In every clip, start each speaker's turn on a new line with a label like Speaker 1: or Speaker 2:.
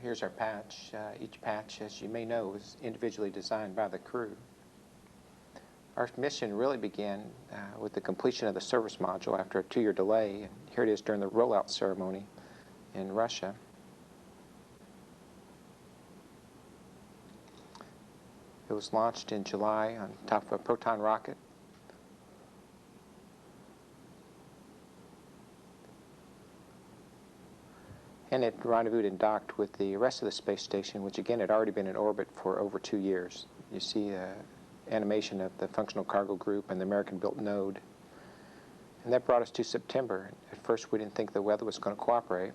Speaker 1: Here's our patch. Each patch, as you may know, is individually designed by the crew. Our mission really began with the completion of the service module after a 2-year delay, and here it is during the rollout ceremony in Russia. It was launched in July on top of a Proton rocket. And it rendezvoused and docked with the rest of the space station, which again had already been in orbit for over 2 years. You see animation of the functional cargo group and the American-built node. And that brought us to September. At first we didn't think the weather was going to cooperate.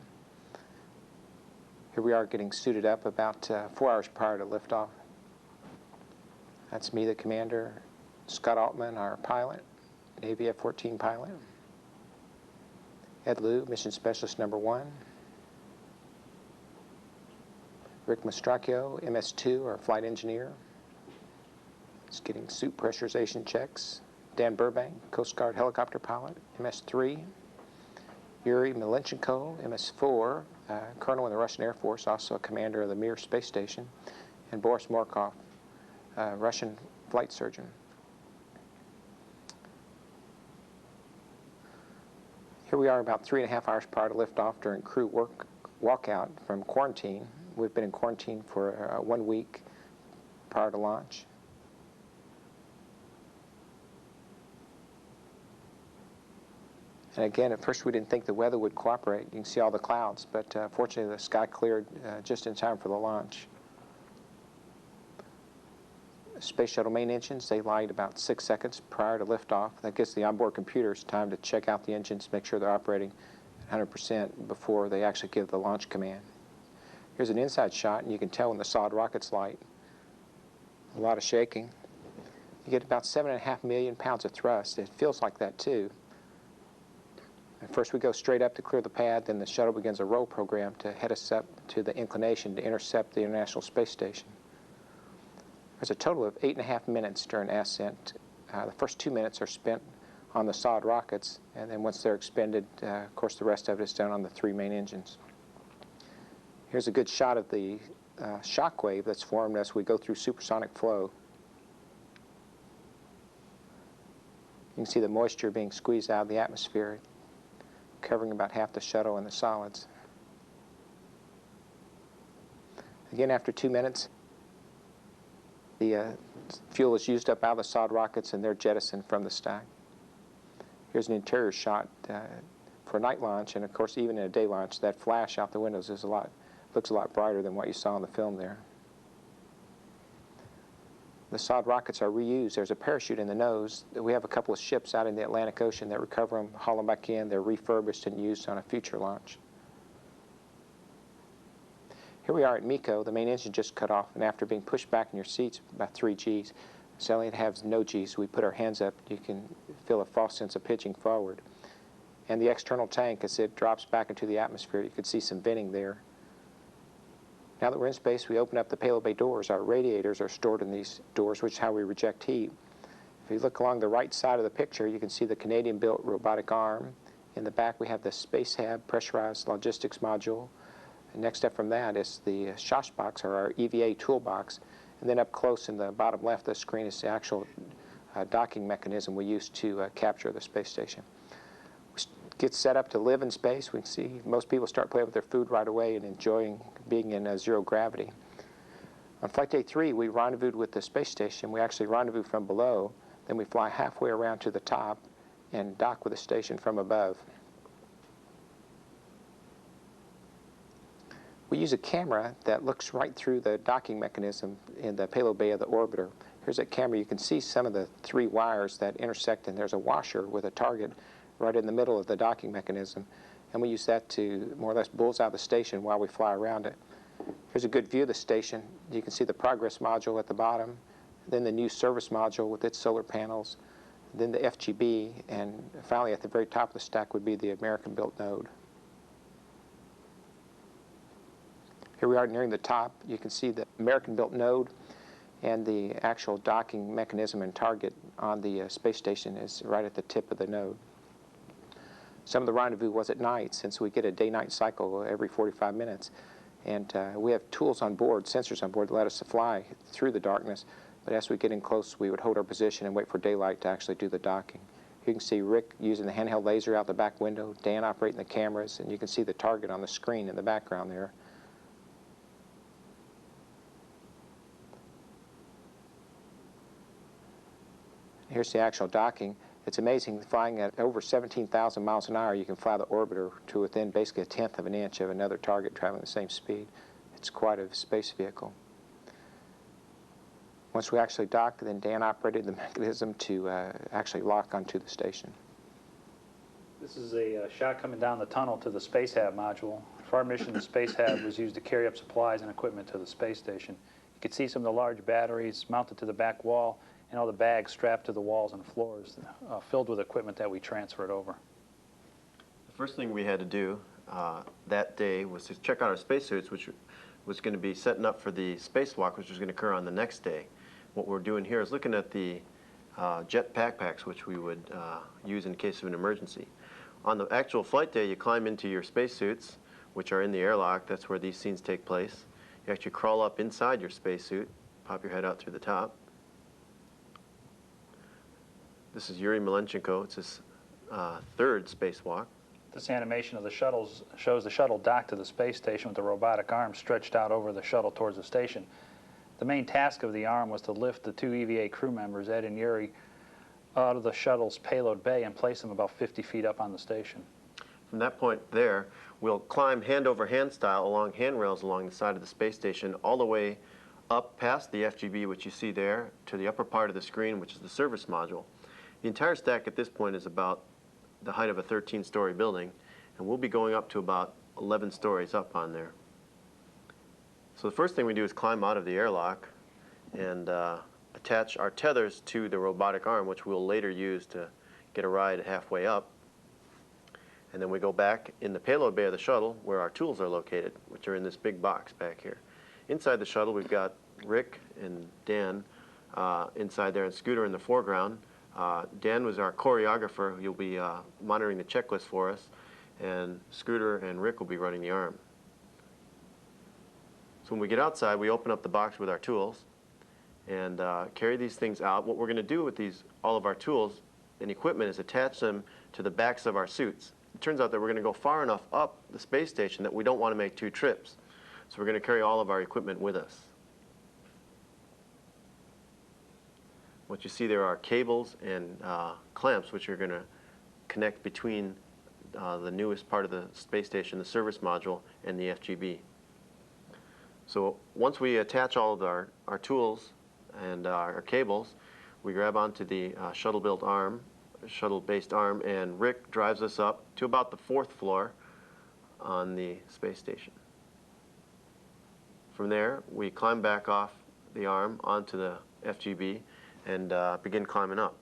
Speaker 1: Here we are getting suited up about 4 hours prior to liftoff. That's me, the commander, Scott Altman, our pilot, Navy F-14 pilot, Ed Liu, mission specialist number 1, Rick Mastracchio, MS-2, our flight engineer. He's getting suit pressurization checks. Dan Burbank, Coast Guard helicopter pilot, MS-3. Yuri Malenchenko, MS-4, colonel in the Russian Air Force, also a commander of the Mir space station. And Boris Morukov, Russian flight surgeon. Here we are about 3.5 hours prior to liftoff during crew walkout from quarantine. We've been in quarantine for 1 week prior to launch. And again, at first we didn't think the weather would cooperate. You can see all the clouds, but fortunately the sky cleared just in time for the launch. Space Shuttle main engines, they light about 6 seconds prior to liftoff. That gives the onboard computers time to check out the engines, make sure they're operating 100% before they actually give the launch command. Here's an inside shot, and you can tell when the solid rockets light. A lot of shaking. You get about 7.5 million pounds of thrust. It feels like that too. At first we go straight up to clear the pad, then the shuttle begins a roll program to head us up to the inclination to intercept the International Space Station. There's a total of 8.5 minutes during ascent. The first 2 minutes are spent on the solid rockets, and then once they're expended, of course the rest of it is done on the 3 main engines. Here's a good shot of the shock wave that's formed as we go through supersonic flow. You can see the moisture being squeezed out of the atmosphere, covering about half the shuttle in the solids. Again, after 2 minutes, the fuel is used up out of the solid rockets and they're jettisoned from the stack. Here's an interior shot for a night launch, and of course even in a day launch, that flash out the windows is looks a lot brighter than what you saw in the film there. The solid rockets are reused. There's a parachute in the nose. We have a couple of ships out in the Atlantic Ocean that recover them, haul them back in. They're refurbished and used on a future launch. Here we are at MECO. The main engine just cut off, and after being pushed back in your seats about 3 Gs, suddenly it has no Gs. We put our hands up. You can feel a false sense of pitching forward. And the external tank, as it drops back into the atmosphere, you can see some venting there. Now that we're in space, we open up the Payload Bay Doors. Our radiators are stored in these doors, which is how we reject heat. If you look along the right side of the picture, you can see the Canadian-built robotic arm. In the back, we have the Space Hab pressurized logistics module. And next up from that is the SHOSH box, or our EVA toolbox. And then up close in the bottom left of the screen is the actual docking mechanism we use to capture the space station. We get set up to live in space. We can see most people start playing with their food right away and enjoying being in zero gravity. On flight day 3, we rendezvoused with the space station. We actually rendezvous from below. Then we fly halfway around to the top and dock with the station from above. We use a camera that looks right through the docking mechanism in the payload bay of the orbiter. Here's that camera. You can see some of the 3 wires that intersect, and there's a washer with a target right in the middle of the docking mechanism. And we use that to more or less bullseye the station while we fly around it. Here's a good view of the station. You can see the progress module at the bottom, then the new service module with its solar panels, then the FGB, and finally at the very top of the stack would be the American-built node. Here we are nearing the top. You can see the American-built node, and the actual docking mechanism and target on the space station is right at the tip of the node. Some of the rendezvous was at night, since we get a day-night cycle every 45 minutes. And we have tools on board, sensors on board, that let us fly through the darkness. But as we get in close, we would hold our position and wait for daylight to actually do the docking. You can see Rick using the handheld laser out the back window, Dan operating the cameras, and you can see the target on the screen in the background there. Here's the actual docking. It's amazing, flying at over 17,000 miles an hour, you can fly the orbiter to within basically 1/10 of an inch of another target traveling the same speed. It's quite a space vehicle. Once we actually docked, then Dan operated the mechanism to actually lock onto the station.
Speaker 2: This is a shot coming down the tunnel to the Space Hab module. For our mission, the Space Hab was used to carry up supplies and equipment to the space station. You can see some of the large batteries mounted to the back wall, and all the bags strapped to the walls and floors filled with equipment that we transferred over.
Speaker 3: The first thing we had to do that day was to check out our spacesuits, which was going to be setting up for the spacewalk, which was going to occur on the next day. What we're doing here is looking at the jet backpacks, which we would use in case of an emergency. On the actual flight day, you climb into your spacesuits, which are in the airlock. That's where these scenes take place. You actually crawl up inside your spacesuit, pop your head out through the top. This is Yuri Malenchenko. It's his third spacewalk.
Speaker 2: This animation of the shuttles shows the shuttle docked to the space station with the robotic arm stretched out over the shuttle towards the station. The main task of the arm was to lift the 2 EVA crew members, Ed and Yuri, out of the shuttle's payload bay and place them about 50 feet up on the station.
Speaker 3: From that point there, we'll climb hand over hand style along handrails along the side of the space station all the way up past the FGB, which you see there, to the upper part of the screen, which is the service module. The entire stack at this point is about the height of a 13-story building, and we'll be going up to about 11 stories up on there. So the first thing we do is climb out of the airlock and attach our tethers to the robotic arm, which we'll later use to get a ride halfway up. And then we go back in the payload bay of the shuttle where our tools are located, which are in this big box back here. Inside the shuttle, we've got Rick and Dan inside there and Scooter in the foreground. Dan was our choreographer. He'll be monitoring the checklist for us, and Scooter and Rick will be running the arm. So when we get outside, we open up the box with our tools and carry these things out. What we're going to do with all of our tools and equipment is attach them to the backs of our suits. It turns out that we're going to go far enough up the space station that we don't want to make 2 trips. So we're going to carry all of our equipment with us. What you see there are cables and clamps which are going to connect between the newest part of the space station, the service module, and the FGB. So once we attach all of our tools and our cables, we grab onto the shuttle-built arm, shuttle-based arm, and Rick drives us up to about the 4th floor on the space station. From there, we climb back off the arm onto the FGB and begin climbing up.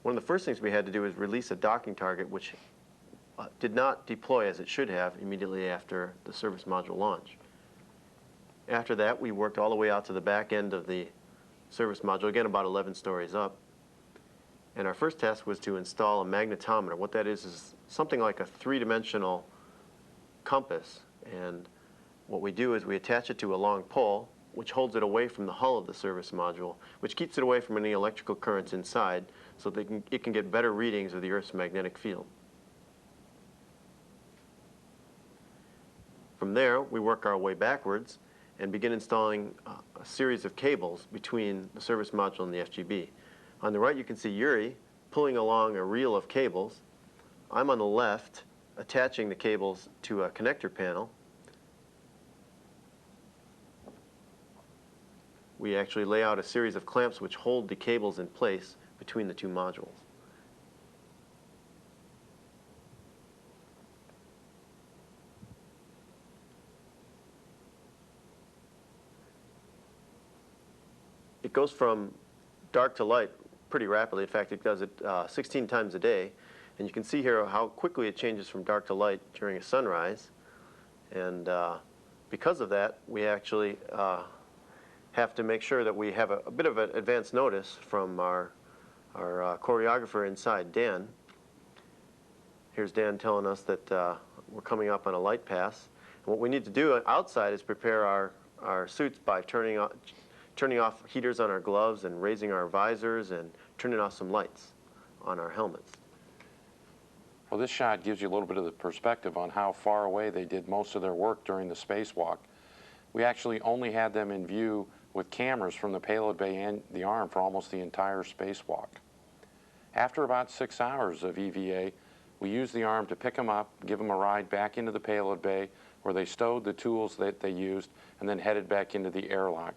Speaker 3: One of the first things we had to do is release a docking target, which did not deploy as it should have immediately after the service module launch. After that, we worked all the way out to the back end of the service module, again about 11 stories up. And our first task was to install a magnetometer. What that is something like a 3-dimensional compass. And what we do is we attach it to a long pole, which holds it away from the hull of the service module, which keeps it away from any electrical currents inside, so that it can get better readings of the Earth's magnetic field. From there, we work our way backwards and begin installing a series of cables between the service module and the FGB. On the right, you can see Yuri pulling along a reel of cables. I'm on the left, attaching the cables to a connector panel. We actually lay out a series of clamps which hold the cables in place between the 2 modules. It goes from dark to light pretty rapidly. In fact, it does it 16 times a day. And you can see here how quickly it changes from dark to light during a sunrise. And because of that, we actually have to make sure that we have a bit of an advance notice from our choreographer inside, Dan. Here's Dan telling us that we're coming up on a light pass. And what we need to do outside is prepare our suits by turning off heaters on our gloves and raising our visors and turning off some lights on our helmets.
Speaker 4: Well, this shot gives you a little bit of the perspective on how far away they did most of their work during the spacewalk. We actually only had them in view with cameras from the payload bay and the arm for almost the entire spacewalk. After about 6 hours of EVA, we used the arm to pick them up, give them a ride back into the payload bay where they stowed the tools that they used and then headed back into the airlock.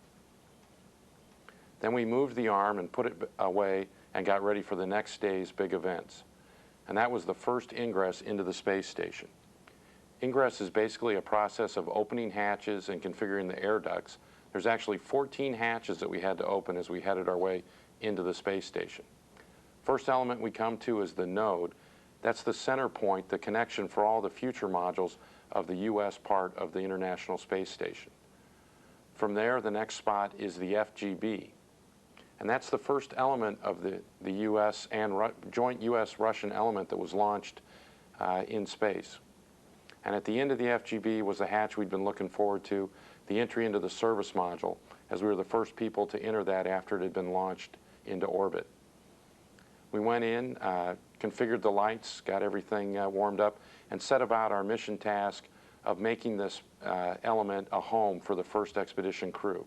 Speaker 4: Then we moved the arm and put it away and got ready for the next day's big events. And that was the first ingress into the space station. Ingress is basically a process of opening hatches and configuring the air ducts. There's actually 14 hatches that we had to open as we headed our way into the space station. First element we come to is the node. That's the center point, the connection for all the future modules of the U.S. part of the International Space Station. From there, the next spot is the FGB. And that's the first element of the U.S. and joint U.S.-Russian element that was launched in space. And at the end of the FGB was the hatch we'd been looking forward to, the entry into the service module, as we were the first people to enter that after it had been launched into orbit. We went in, configured the lights, got everything warmed up, and set about our mission task of making this element a home for the first expedition crew.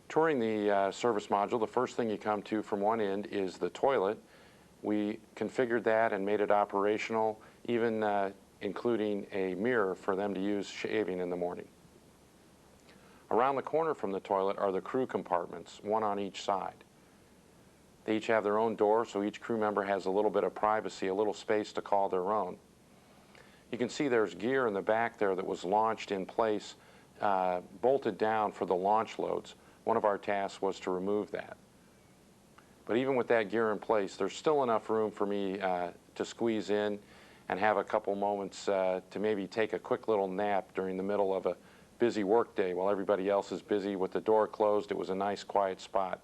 Speaker 4: Touring the service module, the first thing you come to from one end is the toilet. We configured that and made it operational, even including a mirror for them to use shaving in the morning. Around the corner from the toilet are the crew compartments, one on each side. They each have their own door, so each crew member has a little bit of privacy, a little space to call their own. You can see there's gear in the back there that was launched in place, bolted down for the launch loads. One of our tasks was to remove that. But even with that gear in place, there's still enough room for me to squeeze in and have a couple moments to maybe take a quick little nap during the middle of a busy work day while everybody else is busy with the door closed. It was a nice quiet spot.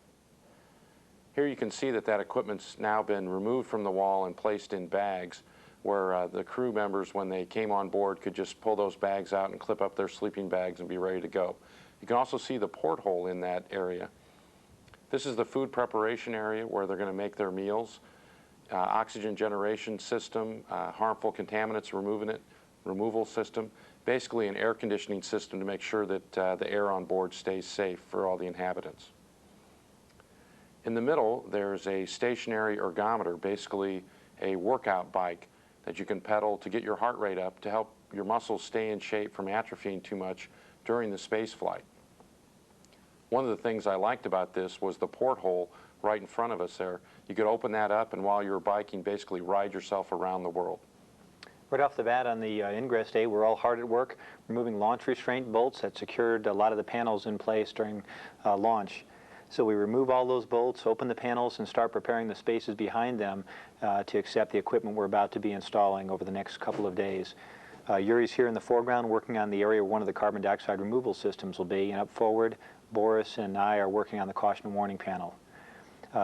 Speaker 4: Here you can see that that equipment's now been removed from the wall and placed in bags where the crew members, when they came on board, could just pull those bags out and clip up their sleeping bags and be ready to go. You can also see the porthole in that area. This is the food preparation area where they're going to make their meals. Oxygen generation system, harmful contaminants removal system, basically an air conditioning system to make sure that the air on board stays safe for all the inhabitants. In the middle, there's a stationary ergometer, basically a workout bike that you can pedal to get your heart rate up to help your muscles stay in shape from atrophying too much during the space flight. One of the things I liked about this was the porthole right in front of us there. You could open that up and while you were biking, basically ride yourself around the world.
Speaker 5: Right off the bat on the ingress day, we're all hard at work removing launch restraint bolts that secured a lot of the panels in place during launch. So we remove all those bolts, open the panels, and start preparing the spaces behind them to accept the equipment we're about to be installing over the next couple of days. Yuri's here in the foreground working on the area where one of the carbon dioxide removal systems will be, and up forward, Boris and I are working on the caution and warning panel.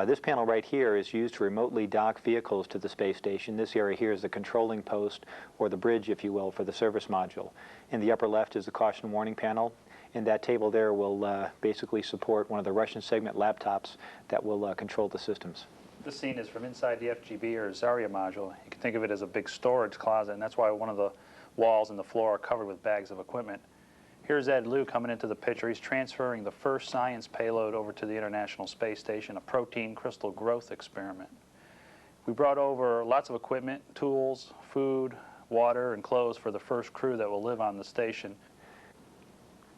Speaker 5: This panel right here is used to remotely dock vehicles to the space station. This area here is the controlling post, or the bridge, if you will, for the service module. In the upper left is the caution and warning panel, and that table there will basically support one of the Russian segment laptops that will control the systems.
Speaker 2: This scene is from inside the FGB or Zarya module. You can think of it as a big storage closet, and that's why one of the walls and the floor are covered with bags of equipment. Here's Ed Liu coming into the picture. He's transferring the first science payload over to the International Space Station, a protein crystal growth experiment. We brought over lots of equipment, tools, food, water, and clothes for the first crew that will live on the station.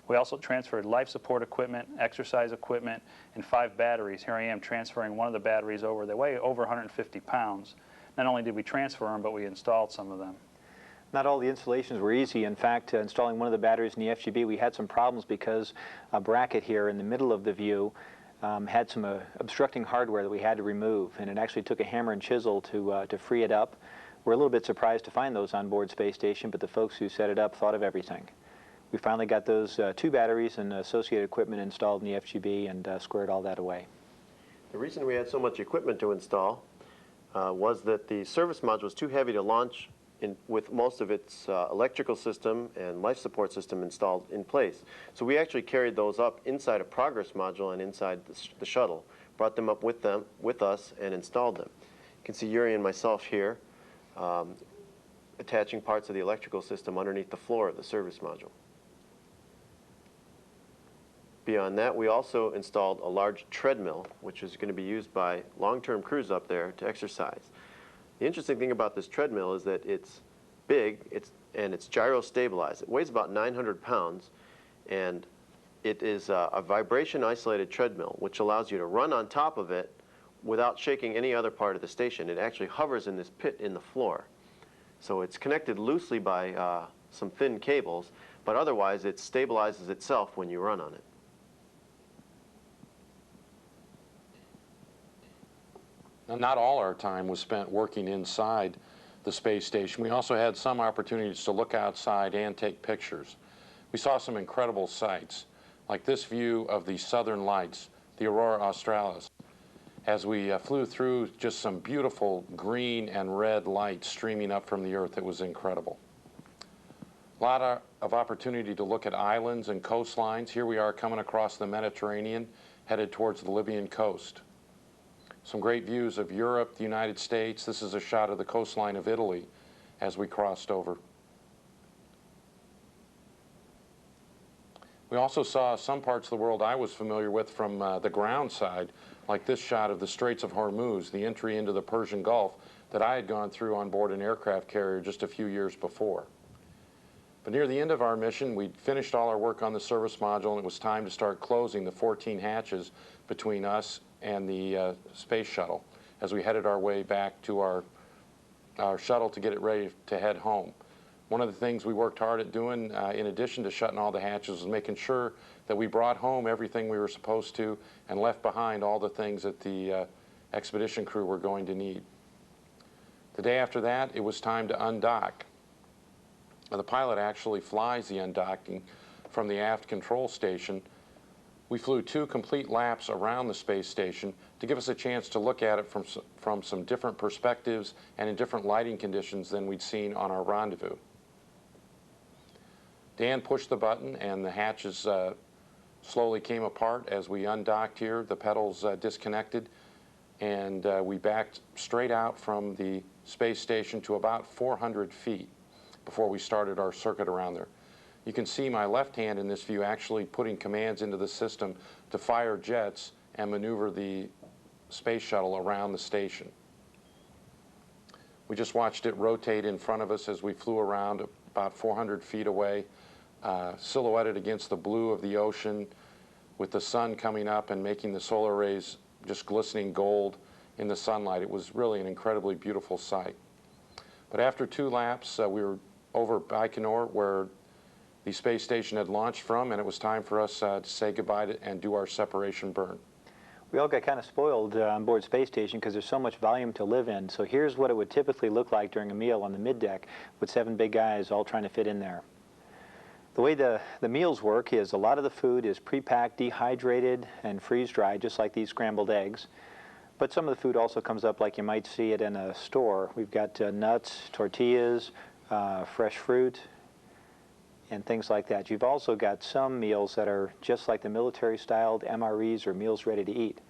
Speaker 2: We also transferred life support equipment, exercise equipment, and 5 batteries. Here I am transferring one of the batteries over. They weigh over 150 pounds. Not only did we transfer them, but we installed some of them.
Speaker 5: Not all the installations were easy. In fact, installing one of the batteries in the FGB, we had some problems because a bracket here in the middle of the view had some obstructing hardware that we had to remove, and it actually took a hammer and chisel to free it up. We're a little bit surprised to find those on board Space Station, but the folks who set it up thought of everything. We finally got those 2 batteries and associated equipment installed in the FGB and squared all that away.
Speaker 3: The reason we had so much equipment to install was that the service module was too heavy to launch with most of its electrical system and life support system installed in place. So we actually carried those up inside a progress module and inside the shuttle, brought them up with us and installed them. You can see Yuri and myself here attaching parts of the electrical system underneath the floor of the service module. Beyond that, we also installed a large treadmill, which is going to be used by long-term crews up there to exercise. The interesting thing about this treadmill is that it's big, and it's gyro-stabilized. It weighs about 900 pounds, and it is a vibration-isolated treadmill, which allows you to run on top of it without shaking any other part of the station. It actually hovers in this pit in the floor. So it's connected loosely by some thin cables, but otherwise it stabilizes itself when you run on it.
Speaker 4: Not all our time was spent working inside the space station. We also had some opportunities to look outside and take pictures. We saw some incredible sights, like this view of the southern lights, the Aurora Australis, as we flew through just some beautiful green and red lights streaming up from the Earth. It was incredible. A lot of opportunity to look at islands and coastlines. Here we are coming across the Mediterranean, headed towards the Libyan coast. Some great views of Europe, the United States. This is a shot of the coastline of Italy as we crossed over. We also saw some parts of the world I was familiar with from the ground side, like this shot of the Straits of Hormuz, the entry into the Persian Gulf that I had gone through on board an aircraft carrier just a few years before. But near the end of our mission, we'd finished all our work on the service module, and it was time to start closing the 14 hatches between us and the space shuttle as we headed our way back to our shuttle to get it ready to head home. One of the things we worked hard at doing, in addition to shutting all the hatches, was making sure that we brought home everything we were supposed to and left behind all the things that the expedition crew were going to need. The day after that, it was time to undock. The pilot actually flies the undocking from the aft control station. We flew 2 complete laps around the space station to give us a chance to look at it from some different perspectives and in different lighting conditions than we'd seen on our rendezvous. Dan pushed the button and the hatches slowly came apart as we undocked here. The pedals disconnected, and we backed straight out from the space station to about 400 feet before we started our circuit around there. You can see my left hand in this view actually putting commands into the system to fire jets and maneuver the space shuttle around the station. We just watched it rotate in front of us as we flew around about 400 feet away, silhouetted against the blue of the ocean, with the sun coming up and making the solar rays just glistening gold in the sunlight. It was really an incredibly beautiful sight. But after 2 laps, we were over Baikonur, where the space station had launched from, and it was time for us to say goodbye and do our separation burn.
Speaker 5: We all got kind of spoiled on board space station because there's so much volume to live in. So here's what it would typically look like during a meal on the middeck with 7 big guys all trying to fit in there. The way the meals work is a lot of the food is pre-packed, dehydrated, and freeze-dried, just like these scrambled eggs. But some of the food also comes up like you might see it in a store. We've got nuts, tortillas, fresh fruit, and things like that. You've also got some meals that are just like the military-styled MREs or meals ready to eat.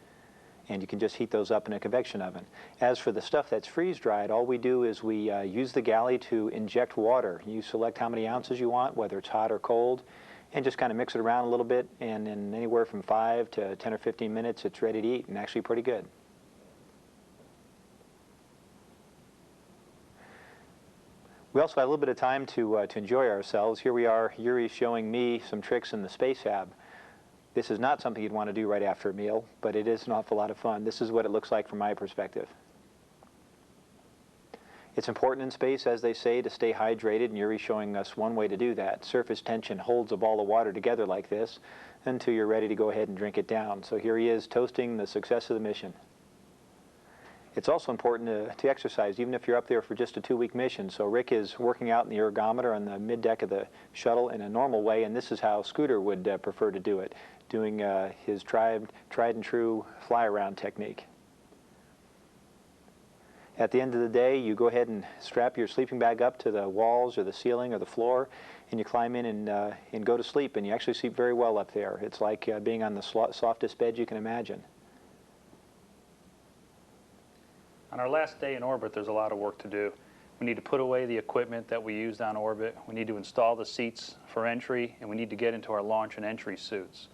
Speaker 5: And you can just heat those up in a convection oven. As for the stuff that's freeze-dried, all we do is we use the galley to inject water. You select how many ounces you want, whether it's hot or cold, and just kind of mix it around a little bit, and in anywhere from 5 to 10 or 15 minutes, it's ready to eat, and actually pretty good. We also had a little bit of time to enjoy ourselves. Here we are, Yuri showing me some tricks in the space hab. This is not something you'd want to do right after a meal, but it is an awful lot of fun. This is what it looks like from my perspective. It's important in space, as they say, to stay hydrated, and Yuri's showing us one way to do that. Surface tension holds a ball of water together like this until you're ready to go ahead and drink it down. So here he is toasting the success of the mission. It's also important to exercise, even if you're up there for just a 2-week mission. So Rick is working out in the ergometer on the middeck of the shuttle in a normal way, and this is how Scooter would prefer to do it, doing his tried and true fly-around technique. At the end of the day, you go ahead and strap your sleeping bag up to the walls or the ceiling or the floor, and you climb in and go to sleep, and you actually sleep very well up there. It's like being on the softest bed you can imagine.
Speaker 2: On our last day in orbit, there's a lot of work to do. We need to put away the equipment that we used on orbit. We need to install the seats for entry, and we need to get into our launch and entry suits.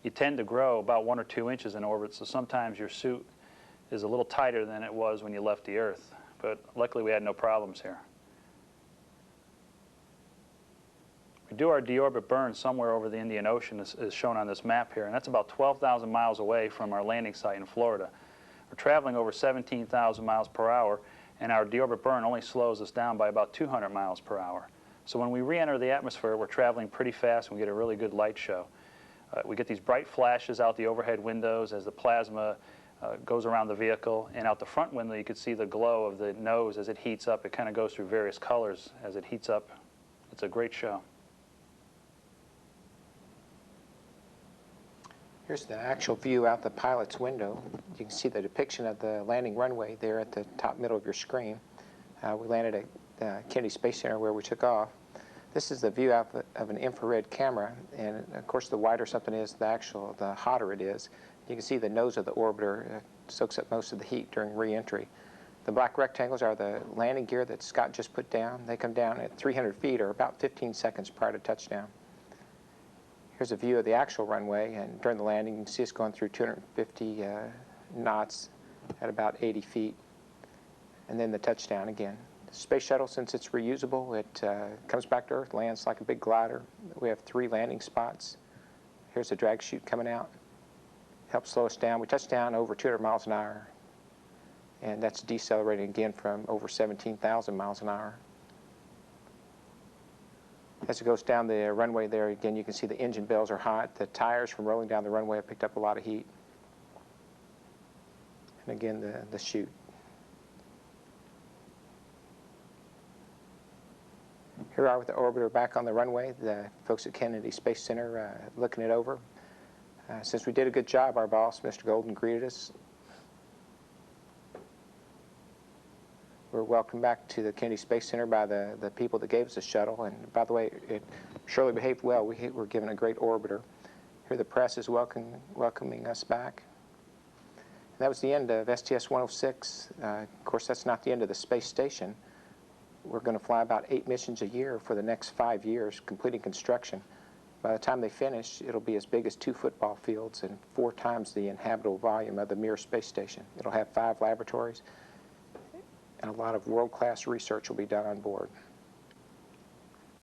Speaker 2: You tend to grow about 1 or 2 inches in orbit, so sometimes your suit is a little tighter than it was when you left the Earth. But luckily, we had no problems here. We do our deorbit burn somewhere over the Indian Ocean, as shown on this map here, and that's about 12,000 miles away from our landing site in Florida. We're traveling over 17,000 miles per hour, and our deorbit burn only slows us down by about 200 miles per hour. So when we re-enter the atmosphere, we're traveling pretty fast, and we get a really good light show. We get these bright flashes out the overhead windows as the plasma goes around the vehicle, and out the front window you can see the glow of the nose as it heats up. It kind of goes through various colors as it heats up. It's a great show.
Speaker 1: Here's the actual view out the pilot's window. You can see the depiction of the landing runway there at the top middle of your screen. We landed at Kennedy Space Center where we took off. This is the view out of an infrared camera, and of course the wider something is, the hotter it is. You can see the nose of the orbiter soaks up most of the heat during re-entry. The black rectangles are the landing gear that Scott just put down. They come down at 300 feet or about 15 seconds prior to touchdown. Here's a view of the actual runway, and during the landing you can see us going through 250 knots at about 80 feet, and then the touchdown again. The Space Shuttle, since it's reusable, it comes back to Earth, lands like a big glider. We have 3 landing spots. Here's the drag chute coming out. Helps slow us down. We touch down over 200 miles an hour, and that's decelerating again from over 17,000 miles an hour. As it goes down the runway there, again, you can see the engine bells are hot. The tires from rolling down the runway have picked up a lot of heat. And again, the chute. Here we are with the orbiter back on the runway. The folks at Kennedy Space Center looking it over. Since we did a good job, our boss, Mr. Golden, greeted us. We're welcomed back to the Kennedy Space Center by the people that gave us the shuttle. And by the way, it surely behaved well. We were given a great orbiter. Here the press is welcoming us back. And that was the end of STS-106. Of course, that's not the end of the space station. We're going to fly about 8 missions a year for the next 5 years, completing construction. By the time they finish, it'll be as big as 2 football fields and 4 times the inhabitable volume of the Mir space station. It'll have 5 laboratories, and a lot of world-class research will be done on board.